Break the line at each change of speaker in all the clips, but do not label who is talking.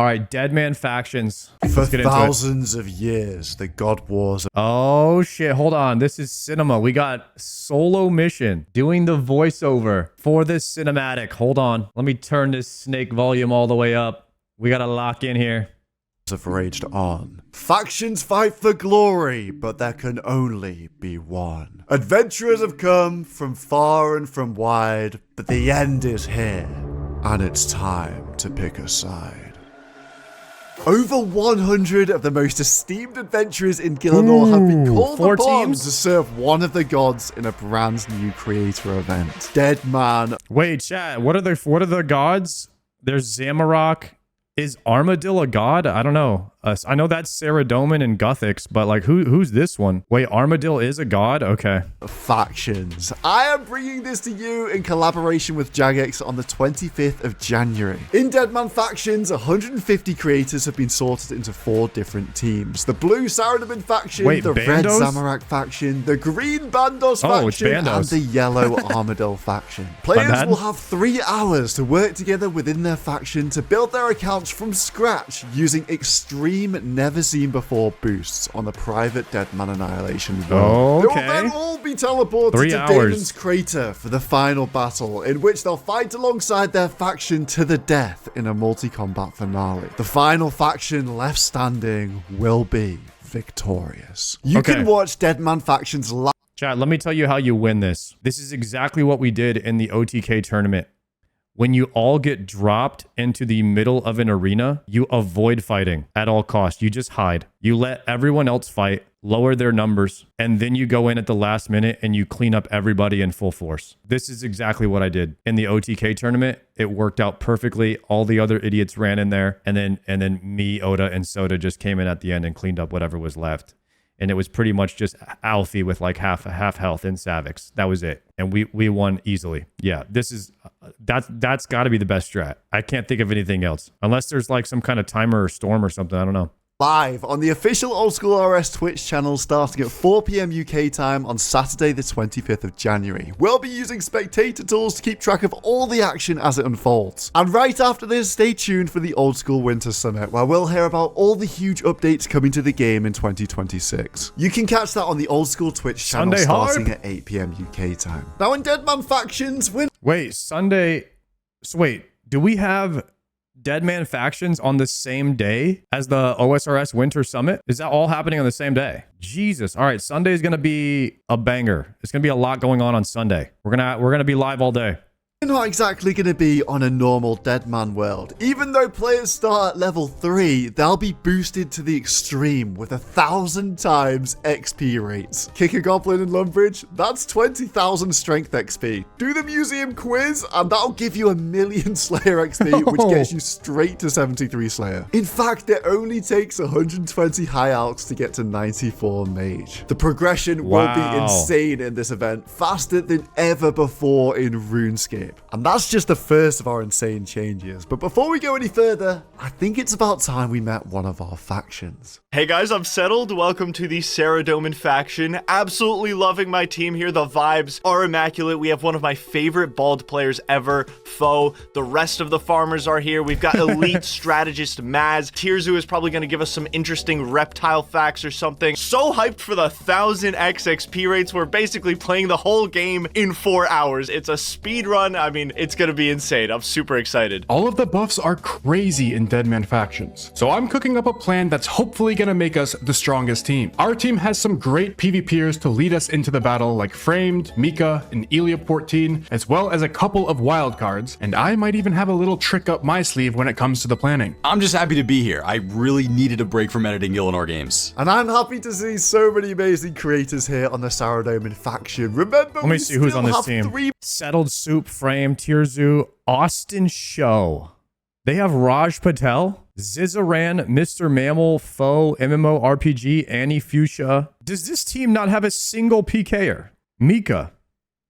All right, Dead Man factions.
For thousands of years, the God Wars.
Oh shit, hold on. This is cinema. We got Solo Mission doing the voiceover for this cinematic. Hold on. Let me turn this snake volume all the way up. We gotta lock in here.
Have raged on. Factions fight for glory, but there can only be one. Adventurers have come from far and from wide, but the end is here, and it's time to pick a side. Over 100 of the most esteemed adventurers in Gielinor have been called upon to serve one of the gods in a brand new creator event. Dead Man.
Wait, chat. What are the gods? There's Zamorak. Is Armadyl a god? I don't know. I know that's Saradomin and Guthix, but like who's this one? Wait, Armadyl is a god? Okay.
Factions. I am bringing this to you in collaboration with Jagex on the 25th of January. In Deadman Factions, 150 creators have been sorted into 4 different teams. The blue Saradomin faction, the red Zamorak faction, the green Bandos faction, and the yellow Armadyl faction. Players will have 3 hours to work together within their faction to build their accounts from scratch using extreme, never seen before boosts on the private Dead Man Annihilation world.
Okay.
They will then all be teleported to Damon's Crater for the final battle, in which they'll fight alongside their faction to the death in a multi-combat finale. The final faction left standing will be victorious. You can watch Dead Man Factions live.
Chat, let me tell you how you win this. This is exactly what we did in the OTK tournament. When you all get dropped into the middle of an arena, you avoid fighting at all costs. You just hide. You let everyone else fight, lower their numbers, and then you go in at the last minute and you clean up everybody in full force. This is exactly what I did in the OTK tournament. It worked out perfectly. All the other idiots ran in there, and then me, Oda, and Soda just came in at the end and cleaned up whatever was left. And it was pretty much just Alfie with like half health and Savix. That was it. And we won easily. Yeah, this is that's got to be the best strat. I can't think of anything else. Unless there's like some kind of timer or storm or something. I don't know.
Live on the official Old School RS Twitch channel starting at 4 PM UK time on Saturday the 25th of January. We'll be using spectator tools to keep track of all the action as it unfolds. And right after this, stay tuned for the Old School Winter Summit, where we'll hear about all the huge updates coming to the game in 2026. You can catch that on the Old School Twitch channel starting at 8 PM UK time. Now in Deadman Factions,
wait, Sunday... So wait, do we have Dead Man Factions on the same day as the OSRS Winter Summit? Is that all happening on the same day? Jesus. All right, Sunday is going to be a banger. It's going to be a lot going on Sunday. We're going to be live all day.
They're not exactly going to be on a normal Deadman world. Even though players start at level 3, they'll be boosted to the extreme with 1,000 times XP rates. Kick a goblin in Lumbridge, that's 20,000 strength XP. Do the museum quiz, and that'll give you 1,000,000 Slayer XP, which gets you straight to 73 Slayer. In fact, it only takes 120 High Alks to get to 94 Mage. The progression will be insane in this event, faster than ever before in RuneScape. And that's just the first of our insane changes. But before we go any further, I think it's about time we met one of our factions.
Hey guys, I'm Settled. Welcome to the Saradomin faction. Absolutely loving my team here. The vibes are immaculate. We have one of my favorite bald players ever, Foe. The rest of the farmers are here. We've got elite strategist Maz. Tirzu is probably going to give us some interesting reptile facts or something. So hyped for the 1000x XP rates. We're basically playing the whole game in 4 hours. It's a speed run. I mean, it's going to be insane. I'm super excited.
All of the buffs are crazy in Deadman Factions. So I'm cooking up a plan that's hopefully going to make us the strongest team. Our team has some great PvPers to lead us into the battle, like Framed, Mika, and Elia14, as well as a couple of wildcards, and I might even have a little trick up my sleeve when it comes to the planning.
I'm just happy to be here. I really needed a break from editing Gielinor games.
And I'm happy to see so many amazing creators here on the Saradomin faction. Remember,
let me see who's on this team. Settled Soup, Frame, Tirzu, Austin Show. They have Raj Patel, Zizaran, Mr. Mammal, Foe, MMORPG, Annie Fuchsia. Does this team not have a single PKer? Mika.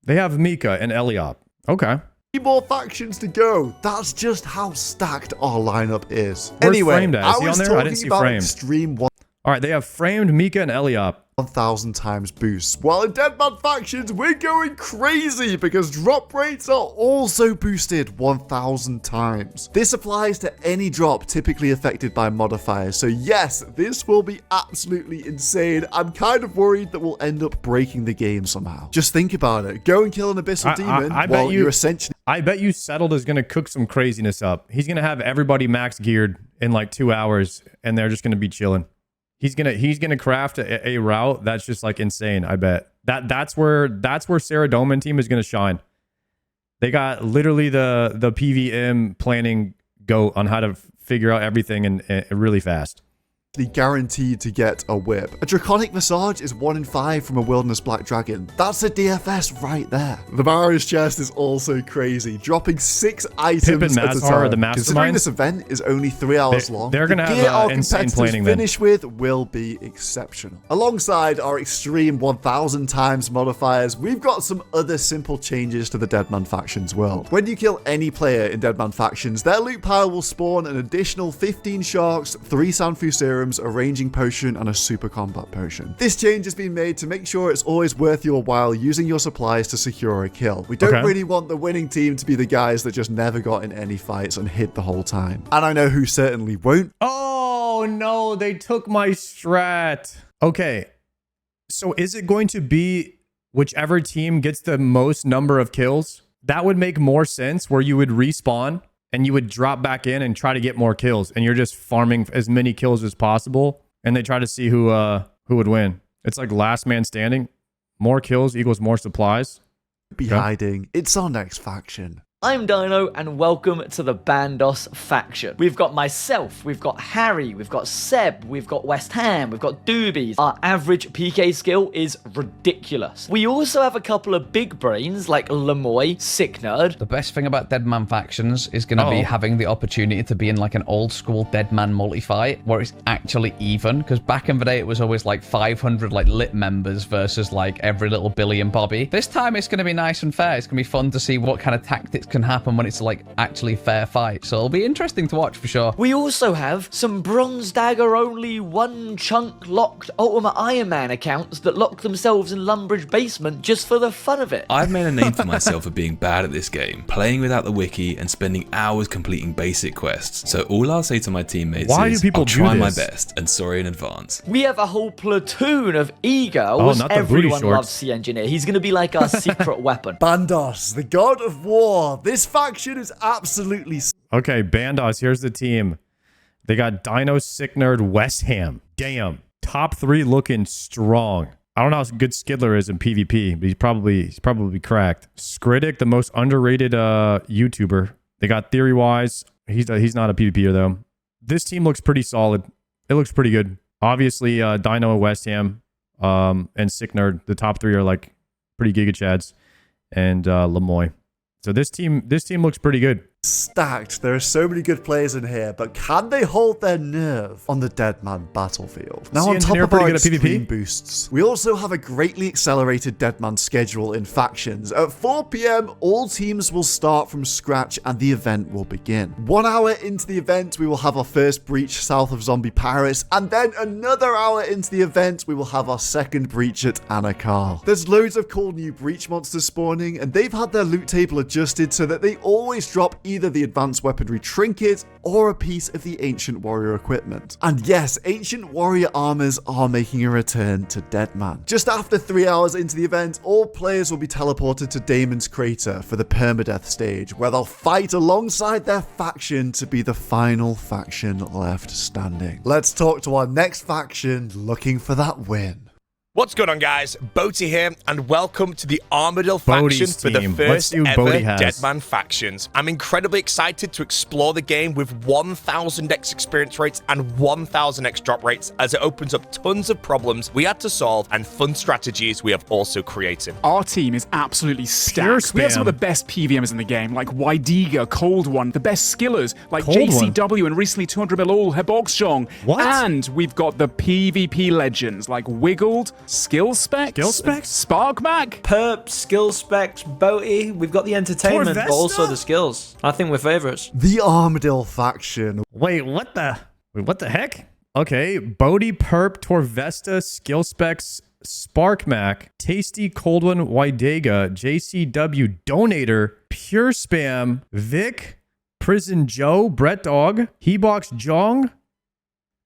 They have Mika and Eliop. Okay.
3 more factions to go. That's just how stacked our lineup is.
Where's
Anyway,
Framed at? Is he on there? I didn't see Framed.
Extreme one.
All right, they have Framed, Mika, and Eliop.
1,000 times boosts. While in Deadman factions, we're going crazy because drop rates are also boosted 1,000 times. This applies to any drop typically affected by modifiers. So yes, this will be absolutely insane. I'm kind of worried that we'll end up breaking the game somehow. Just think about it. Go and kill an Abyssal Demon while you're essentially...
I bet you Settled is going to cook some craziness up. He's going to have everybody max geared in like 2 hours, and they're just going to be chilling. He's gonna craft a route that's just like insane. I bet that's where Saradomin team is gonna shine. They got literally the PVM planning go on how to figure out everything and really fast.
Guaranteed to get a whip. A Draconic Visage is 1 in 5 from a Wilderness Black Dragon. That's a DFS right there. The Barrow's chest is also crazy, dropping 6 items at a time. Considering this event is only 3 hours long,
they're gonna have insane planning.
Finish with will be exceptional. Alongside our extreme 1,000 times modifiers, we've got some other simple changes to the Deadman factions world. When you kill any player in Deadman factions, their loot pile will spawn an additional 15 sharks, 3 Sanfu serums, a ranging potion, and a super combat potion. This change has been made to make sure it's always worth your while using your supplies to secure a kill. We don't really want the winning team to be the guys that just never got in any fights and hid the whole time. And I know who certainly won't.
Oh no, they took my strat. Okay, so is it going to be whichever team gets the most number of kills? That would make more sense, where you would respawn and you would drop back in and try to get more kills, and you're just farming as many kills as possible, and they try to see who would win. It's like last man standing. More kills equals more supplies.
Be hiding. It's our next faction.
I'm Dino, and welcome to the Bandos faction. We've got myself, we've got Harry, we've got Seb, we've got West Ham, we've got Doobies. Our average PK skill is ridiculous. We also have a couple of big brains like Lemoy, Sick Nerd.
The best thing about Deadman factions is going to be having the opportunity to be in like an old school Deadman multi-fight where it's actually even, because back in the day it was always like 500 like lit members versus like every little Billy and Bobby. This time it's going to be nice and fair. It's going to be fun to see what kind of tactics can happen when it's like actually fair fight, so it'll be interesting to watch for sure.
We also have some bronze dagger only 1 chunk locked Ultimate Iron Man accounts that lock themselves in Lumbridge basement just for the fun of it.
I've made a name for myself for being bad at this game, playing without the wiki and spending hours completing basic quests. So all I'll say to my teammates is I'll try my best, and sorry in advance.
We have a whole platoon of e-girls. Everyone loves the engineer. He's going to be like our secret weapon.
Bandos, the god of war. This faction is absolutely...
Okay, Bandos, here's the team. They got Dino, Sick Nerd, West Ham. Damn. Top 3 looking strong. I don't know how good Skidler is in PvP, but he's probably cracked. Skritic, the most underrated YouTuber. They got Theory-wise. He's not a PvPer, though. This team looks pretty solid. It looks pretty good. Obviously, Dino, West Ham, and Sick Nerd. The top 3 are like pretty Giga Chads. And Lemoy. So this team looks pretty good.
Stacked. There are so many good players in here, but can they hold their nerve on the Deadman battlefield? Now, on top of our extreme boosts, we also have a greatly accelerated Deadman schedule in factions. At 4 PM, all teams will start from scratch and the event will begin. 1 hour into the event, we will have our first breach south of Zombie Paris, and then another hour into the event, we will have our second breach at Anakal. There's loads of cool new breach monsters spawning, and they've had their loot table adjusted so that they always drop either the advanced weaponry trinket or a piece of the ancient warrior equipment. And yes, ancient warrior armors are making a return to Deadman. Just after 3 hours into the event, all players will be teleported to Damon's Crater for the permadeath stage, where they'll fight alongside their faction to be the final faction left standing. Let's talk to our next faction looking for that win.
What's going on, guys? Boaty here, and welcome to the Armadyl faction for the first ever Deadman factions. I'm incredibly excited to explore the game with 1000x experience rates and 1000x drop rates, as it opens up tons of problems we had to solve and fun strategies we have also created.
Our team is absolutely stacked. We have some of the best PVMs in the game, like Wydiga, Cold One, the best skillers, like JCW and recently 200 mil all, Heboxjong.
What?
And we've got the PvP legends, like Wiggled, Skill Specs, Sparkmac,
Perp, Skill Specs, Boaty. We've got the entertainment, but also the skills. I think we're favorites.
The Armadyl faction.
Wait, what the heck? Okay, Bodhi, Perp, Torvesta, Skill Specs, Sparkmac, Tasty, Cold One, Wydega, JCW, Donator, Pure Spam, Vic, Prison Joe, Brett Dog, Hebox Jong,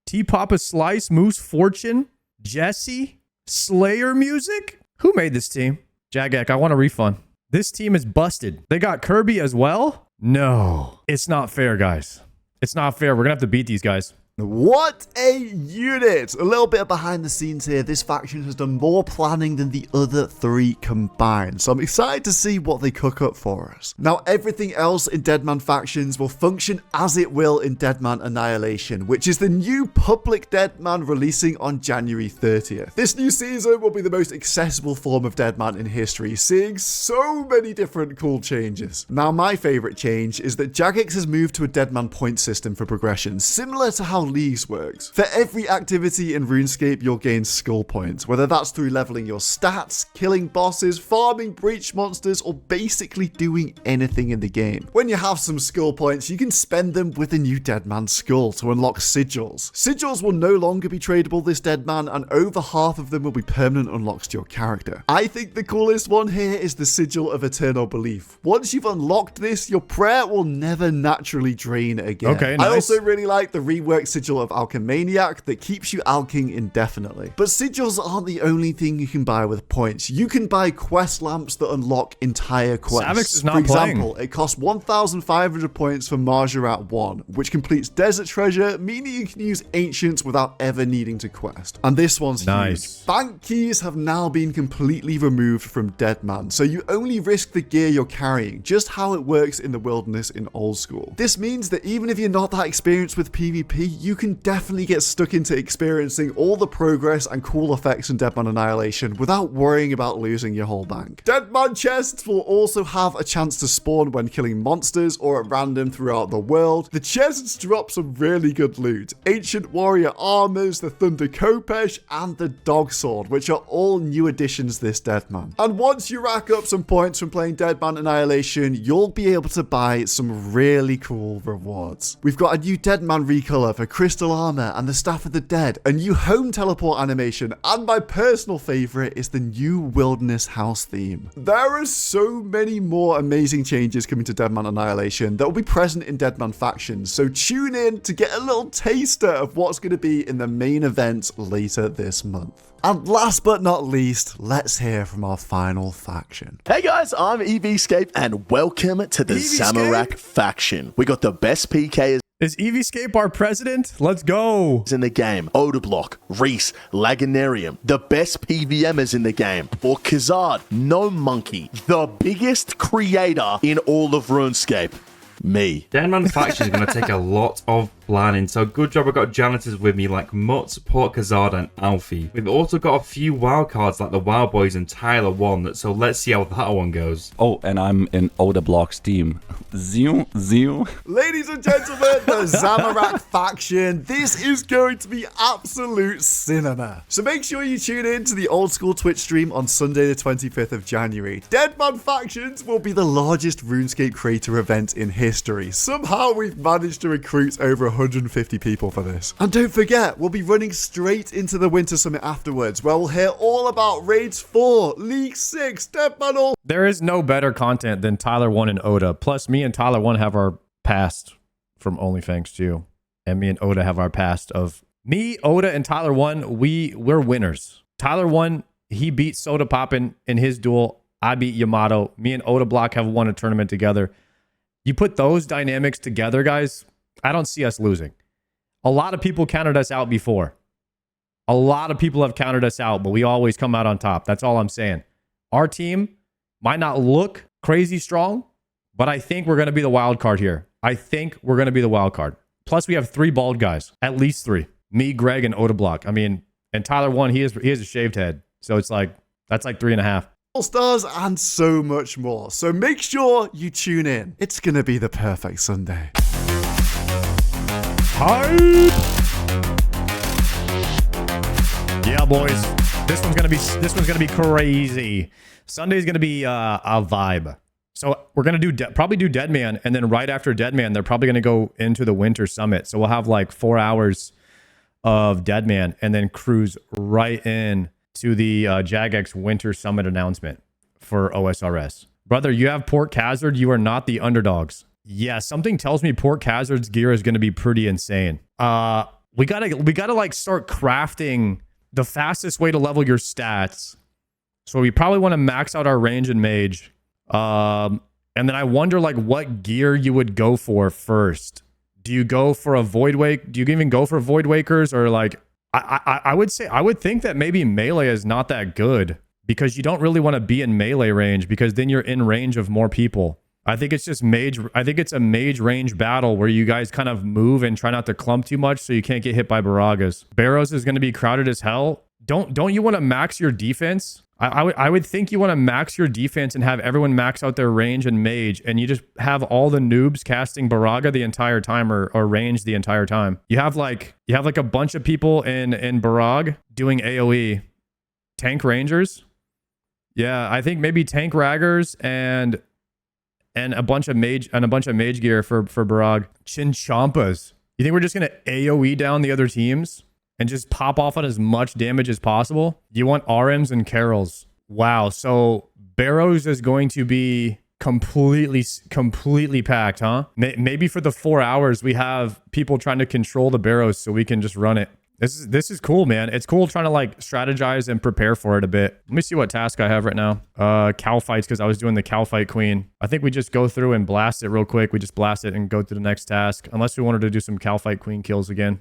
T-Papa Slice, Moose Fortune, Jesse, Slayer Music. Who made this team? Jagek, I want a refund. This team is busted. They got Kirby as well? No. It's not fair, guys. It's not fair. We're going to have to beat these guys.
What a unit! A little bit of behind the scenes here. This faction has done more planning than the other 3 combined, so I'm excited to see what they cook up for us. Now, everything else in Deadman Factions will function as it will in Deadman Annihilation, which is the new public Deadman releasing on January 30th. This new season will be the most accessible form of Deadman in history, seeing so many different cool changes. Now, my favorite change is that Jagex has moved to a Deadman point system for progression, similar to how Leagues works. For every activity in RuneScape, you'll gain skill points, whether that's through leveling your stats, killing bosses, farming breach monsters, or basically doing anything in the game. When you have some skill points, you can spend them with the new Deadman Skull to unlock sigils. Sigils will no longer be tradable this Deadman, and over half of them will be permanent unlocks to your character. I think the coolest one here is the Sigil of Eternal Belief. Once you've unlocked this, your prayer will never naturally drain again.
Okay, nice.
I also really like the reworked Sigil of Alchemaniac that keeps you alking indefinitely. But sigils aren't the only thing you can buy with points. You can buy quest lamps that unlock entire quests.
Savix is not
For example,
playing.
it costs 1,500 points for Marjarat 1, which completes Desert Treasure, meaning you can use Ancients without ever needing to quest. And this one's
nice.
huge. Bank keys have now been completely removed from Deadman, so you only risk the gear you're carrying, just how it works in the wilderness in old school. This means that even if you're not that experienced with PvP, you can definitely get stuck into experiencing all the progress and cool effects in Deadman Annihilation without worrying about losing your whole bank. Deadman chests will also have a chance to spawn when killing monsters or at random throughout the world. The chests drop some really good loot. Ancient Warrior Armors, the Thunder Kopesh, and the Dog Sword, which are all new additions this Deadman. And once you rack up some points from playing Deadman Annihilation, you'll be able to buy some really cool rewards. We've got a new Deadman recolor for Crystal Armor and the Staff of the Dead, a new home teleport animation, and my personal favorite is the new Wilderness House theme. There are so many more amazing changes coming to Deadman Annihilation that will be present in Deadman Factions, so tune in to get a little taster of what's going to be in the main event later this month. And last but not least, let's hear from our final faction.
Hey guys, I'm Eevescape and welcome to the Zamorak faction. We got the best PKs.
Is Eevescape our president? Let's go.
In the game, Odablock, Reese, Laganarium, the best PVMers in the game, or Khazard, No Monkey, the biggest creator in all of RuneScape. Me.
Deadman Faction is going to take a lot of planning, so good job I got janitors with me like Mutz, Port Khazard and Alfie. We've also got a few wild cards like the Wild Boys and Tyler 1, so let's see how that one goes.
Oh, and I'm in Odablock's team. Zio.
Ladies and gentlemen, the Zamorak faction. This is going to be absolute cinema. So make sure you tune in to the old school Twitch stream on Sunday the 25th of January. Deadman Factions will be the largest RuneScape creator event in history. Somehow we've managed to recruit over 150 people for this. And don't forget, we'll be running straight into the Winter Summit afterwards, where we'll hear all about Raids 4, League 6, Deadman All.
There is no better content than Tyler 1 and Oda. Plus, me and Tyler 1 have our past from OnlyFans too. And me and Oda have our past of... Me, Oda, and Tyler 1, we're winners. Tyler 1, he beat Soda Poppin in his duel. I beat Yamato. Me and Oda Block have won a tournament together. You put those dynamics together, guys, I don't see us losing. A lot of people counted us out before. A lot of people have counted us out, but we always come out on top. That's all I'm saying. Our team might not look crazy strong, but I think we're going to be the wild card here. I think we're going to be the wild card. Plus, we have 3 bald guys. At least 3. Me, Greg, and Oda Block. I mean, and Tyler 1, he has a shaved head. So it's like, that's like 3.5.
Stars and so much more. So make sure you tune in. It's going to be the perfect Sunday.
Hype! Yeah, boys. This one's gonna be crazy. Sunday's gonna be a vibe. So we're gonna probably do Deadman, and then right after Deadman, they're probably gonna go into the Winter Summit. So we'll have like 4 hours of Deadman and then cruise right in to the Jagex Winter Summit announcement for OSRS. Brother, you have Port Khazard. You are not the underdogs. Yeah, something tells me Port Khazard's gear is going to be pretty insane. We gotta like start crafting the fastest way to level your stats. So we probably want to max out our range and mage. And then I wonder like what gear you would go for first. Do you go for a Void Wake? Do you even go for Void Wakers? Or like, I would say, I would think that maybe melee is not that good because you don't really want to be in melee range because then you're in range of more people. I think it's just mage. I think it's a mage range battle where you guys kind of move and try not to clump too much so you can't get hit by Baragas. Barrows is going to be crowded as hell. Don't you want to max your defense? I would think you want to max your defense and have everyone max out their range and mage, and you just have all the noobs casting Baraga the entire time or range the entire time. You have like a bunch of people in Barag doing AoE. Tank rangers. Yeah, I think maybe tank raggers and a bunch of mage gear for Barag. Chinchampas. You think we're just gonna AoE down the other teams and just pop off on as much damage as possible? You want RMs and Carols. Wow. So Barrows is going to be completely packed, huh? Maybe for the 4 hours we have people trying to control the Barrows so we can just run it. This is cool, man. It's cool trying to like strategize and prepare for it a bit. Let me see what task I have right now. Cow fights, because I was doing the cow fight queen. I think we just go through and blast it real quick. We just blast it and go to the next task. Unless we wanted to do some cow fight queen kills again.